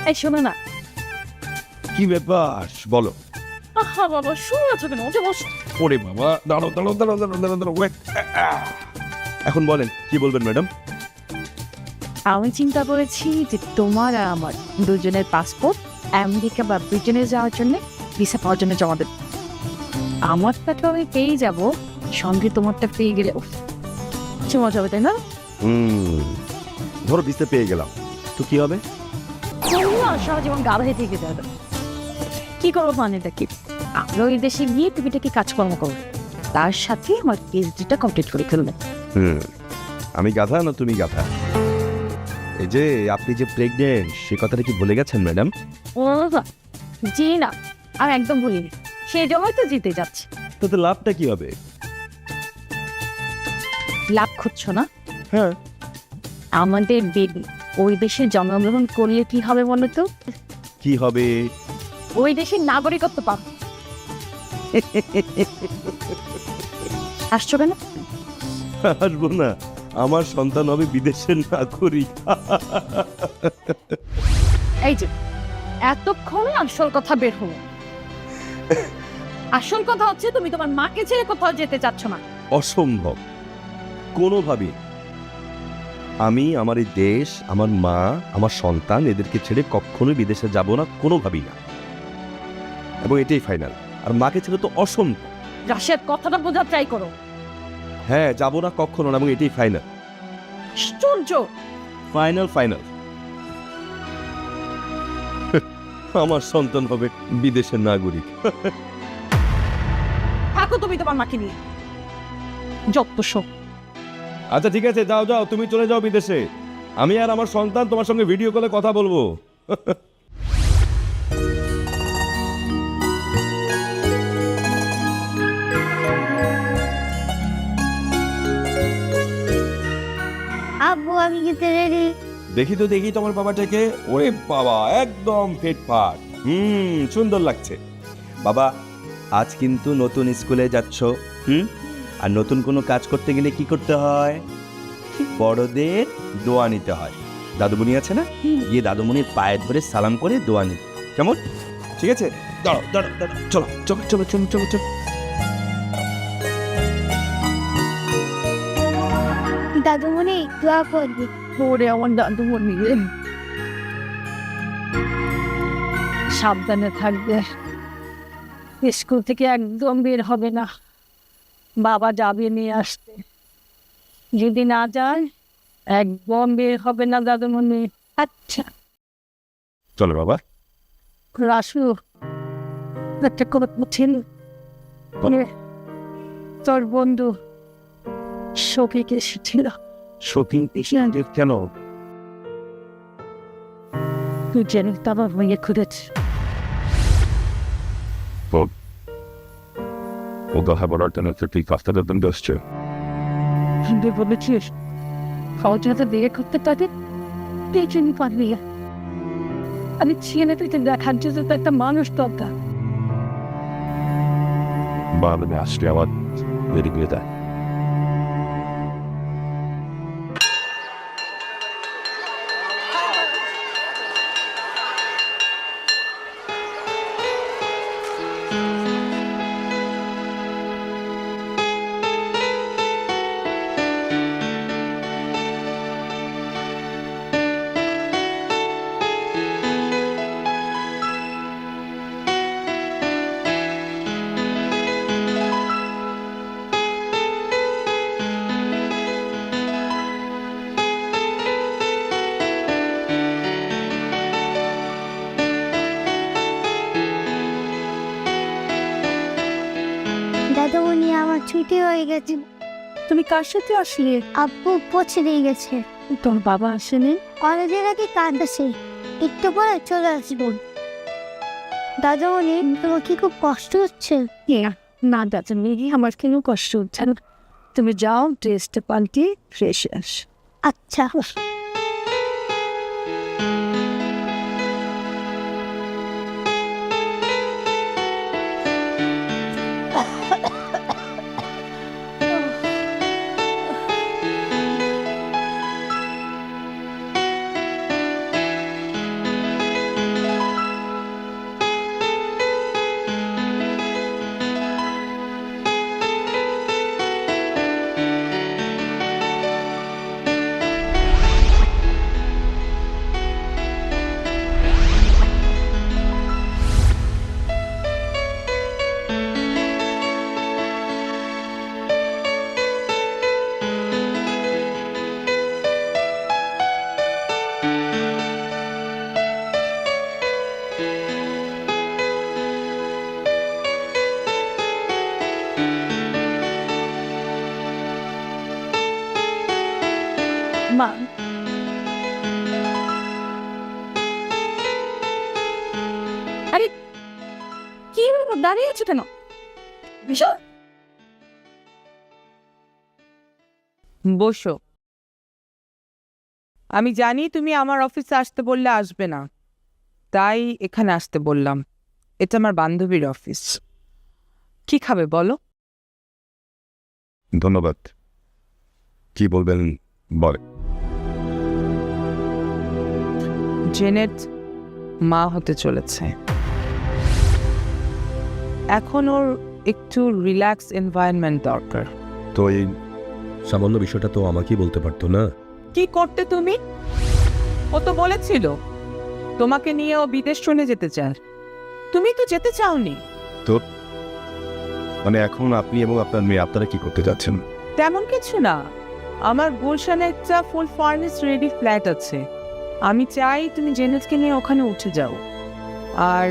এই শোনো না। কি ব্যাপার বলো। আহা বাবা, শুয়ে আছো কেন? উঠে বসো। ওরে বাবা, দাঁড়াও দাঁড়াও দাঁড়াও দাঁড়াও দাঁড়াও দাঁড়াও wait. এখন বলেন কি বলবেন ম্যাডাম? আমি চিন্তা করেছি যে তোমার আর আমার দুজনের পাসপোর্ট আমেরিকা বা ব্রিটেনে যাওয়ার জন্য ভিসা পাওয়ার জন্য জমা দেব। আমারটা তো আমি পেয়ে যাব, সঙ্গে তোমারটা পেয়ে গেলে কিছু মজা হবে, তাই না? ধরো ভিসা পেয়ে গেলাম, তো কি হবে? সারা জীবন গাধা হয়ে থেকে যাবে। কি করবো মানেটা কি? আমরা ওই দেশে গিয়ে টুকিটাকি কাজকর্ম করবো, তার সাথে আমার পিএইচডিটা কমপ্লিট করে ফেলবে। আমি গাধা না তুমি গাধা? এই যে আপনি যে প্রেগনেন্ট সে কথাটা কি ভুলে গেছেন ম্যাডাম? ও জি না, আমি একদম ভুলিনি, সেই জন্যই তো জিতে যাচ্ছে। তাতে লাভটা কি হবে? লাভ খুঁজছো না? হ্যাঁ। আমাদের বেবি ওই দেশে জন্মগ্রহণ করলে কি হবে বলো তো? কি হবে? ওই দেশের নাগরিকত্ব পাব। আসছো কেন? আসবো না, আমার সন্তান হবে বিদেশের নাগরিক। এই যে এতক্ষণে আসল কথা বের হলো। আসল কথা হচ্ছে তুমি তোমার মাকে ছেড়ে কোথাও যেতে চাচ্ছ না। অসম্ভব, কোনোভাবে। আমি আমার এই দেশ, আমার মা, আমার সন্তান এদেরকে ছেড়ে কখনোই বিদেশে যাব না, কোনোভাবেই না, এবং এটাই ফাইনাল। আর মাকে ছেড়ে তো অসম্ভব। রাশেদ, কথাটা বোঝার ট্রাই করো। হ্যাঁ, যাব না কখনো না, এবং এটাই ফাইনাল। আশ্চর্য। Final final. আমার সন্তান হবে বিদেশের নাগরিক। থাকো তুমি তোমার মাকে নিয়ে, যত সব। আচ্ছা ঠিক আছে, যাও যাও, তুমি চলে যাও বিদেশে। আমি আর আমার সন্তান তোমার সঙ্গে ভিডিও কলে কথা বলবো। আব্বু আমি যেতে রেডি। দেখি তো দেখি তোমার বাবাটাকে। ওরে বাবা, একদম ফিটফাট, সুন্দর লাগছে। বাবা, আজ কিন্তু নতুন স্কুলে যাচ্ছ, আর নতুন কোনো কাজ করতে গেলে কি করতে হয়? বড়দের দোয়া নিতে হয়। দাদুমণি আছে না, গিয়ে দাদুমণির পায়ে ধরে সালাম করে দোয়া নি, কেমন? ঠিক আছে, দাঁড়াও দাঁড়াও দাঁড়াও, চলো চলো চলো চলো চলো চলো। দাদুমণি দোয়া করবি। ওরে আমার দাদুমণি রে, সাবধানে থাকবে। স্কুল থেকে একদম বের হবে না, বাবা যাবে নিয়ে আসতে। যদি না যায় একদম বের হবে না দাদুমণি। আচ্ছা চলো বাবা। রাসু, একটা কোনো ছিল তোর বন্ধু শফিক এসেছিল। শপিং কেন? তুই জেনে তো আমার মেয়ে খুঁজেছে। ও তো have alternative faster than this too. তুই বলেছিস সহজ হাতে বিয়ে করতে তাদের পেছনই পারবি। আমি ছেলে তুই দেখার জন্য তো একটা মানুষ দরকার। Baba asked me what did he do that? দাদুমণি আমার ছুটি হয়ে গেছে। তুমি কার সাথে আসলে? আব্বু পৌঁছে দিয়ে গেছে। তোর বাবা আসেনি? কলেজের আগে কাজ আছে, একটু পরে চলে আসবো। দাদুমণি তোমার কি খুব কষ্ট হচ্ছে? না দাদুমণি, আমার কেন কষ্ট হচ্ছে না। তুমি যাও, ড্রেসটা পাল্টিয়ে ফ্রেশ আস। আচ্ছা। দাঁড়িয়ে আছো কেন? বিশাল, বসো। আমি জানি তুমি আমার অফিসে আসতে বললে আসবে না, তাই এখানে আসতে বললাম। এটা আমার বান্ধবীর অফিস। কি খাবে বলো? ধন্যবাদ। কি বলবেন বলে। জেনেট মা হতে চলেছে। এখন ওর একটু রিল্যাক্স এনভায়রনমেন্ট দরকার। তো এই সামান্য বিষয়টা তো আমাকেই বলতে পারতো না? কি করতে তুমি? ও তো বলেছিল তোমাকে নিয়ে ও বিদেশ চলে যেতে চায়। তুমি তো যেতে চাওনি। তো মানে এখন আপনি এবং আপনার মেয়ে আপনারা কি করতে যাচ্ছেন? তেমন কিছু না, আমার গুলশানে একটা ফুল ফার্নিশ রেডি ফ্ল্যাট আছে। আমি চাই তুমি জেনেটকে নিয়ে ওখানে উঠে যাও। আর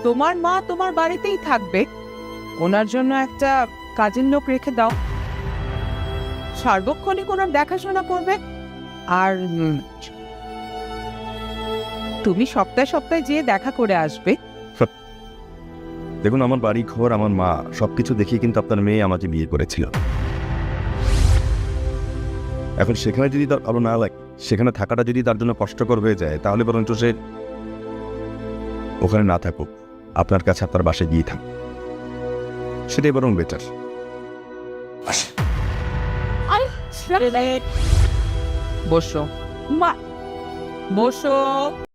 তোমার মা তোমার বাড়িতেই থাকবে। ওনার জন্য একটা কাজের লোক রেখে দাও, সার্বক্ষণিক ওনার দেখাশোনা করবে। আর তুমি সপ্তাহে সপ্তাহে যেয়ে দেখা করে আসবে। দেখুন, আমার বাড়ি ঘর, আমার মা, সবকিছু দেখিয়ে কিন্তু আপনার মেয়ে আমাকে বিয়ে করেছিল। এখন সেখানে যদি তার ভালো না লাগে, সেখানে থাকাটা যদি তার জন্য কষ্টকর হয়ে যায়, তাহলে বরঞ্চ সে ওখানে না থাকুক, আপনার কাছে আপনার বাসায় গিয়ে থাক, সেটাই বরং বেটার। বসো, মা বসো।